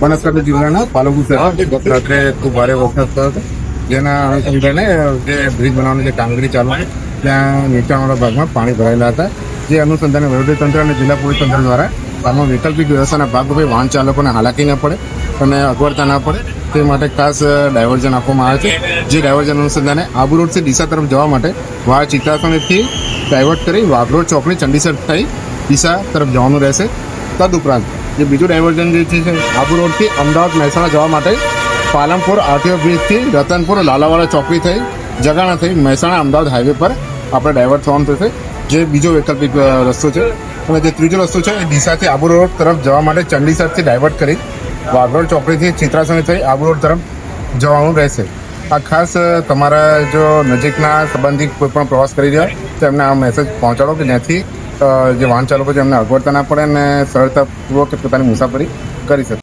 બનાસકાંઠા જિલ્લાના પાલનપુર શહેરમાં ગત રાત્રે ખૂબ ભારે વરસાદ થયો હતો, જેના અનુસંધાને જે બ્રિજ બનાવવાની જે કામગીરી ચાલુ હતી ત્યાં નીચાણવાળા ભાગમાં પાણી ભરાયેલા હતા. જે અનુસંધાને વહીવટીતંત્ર અને જિલ્લા પોલીસ તંત્ર દ્વારા આમાં વૈકલ્પિક વ્યવસ્થાના ભાગરૂપે વાહન ચાલકોને હાલાકી ન પડે અને અગવડતા ના પડે તે માટે ખાસ ડાયવર્ઝન આપવામાં આવે છે. જે ડાયવર્ઝન અનુસંધાને આબુ રોડથી ડીસા તરફ જવા માટે વાળ ચિત્રાસણથી ડાયવર્ટ કરી વાઘરોડ ચોકડી ચંડીસર થઈ ડીસા તરફ જવાનું રહેશે. તદુપરાંત જે બીજું ડાયવર્ઝન જે છે આબુ રોડથી અમદાવાદ મહેસાણા જવા માટે પાલનપુર આરટીઓ બ્રિજથી રતનપુર લાલાવાડા ચોકડી થઈ જગાણા થઈ મહેસાણા અમદાવાદ હાઈવે પર આપણે ડાયવર્ટ થવાનું થશે. જે બીજો વૈકલ્પિક રસ્તો છે. અને જે ત્રીજો રસ્તો છે એ ડીસાથી આબુ રોડ તરફ જવા માટે ચંડીસરથી ડાયવર્ટ કરી વાઘરોડ ચોકડીથી ચિત્રાસણી થઈ આબુ રોડ તરફ જવાનું રહેશે. આ ખાસ તમારા જો નજીકના સંબંધિત કોઈ પણ પ્રવાસ કરી રહ્યા તો એમને આ મેસેજ પહોંચાડો કે જ્યાંથી જે વાહન ચાલકો છે એમને અગવડતા ના પડે અને સરળતાપૂર્વક પોતાની મુસાફરી કરી શકે.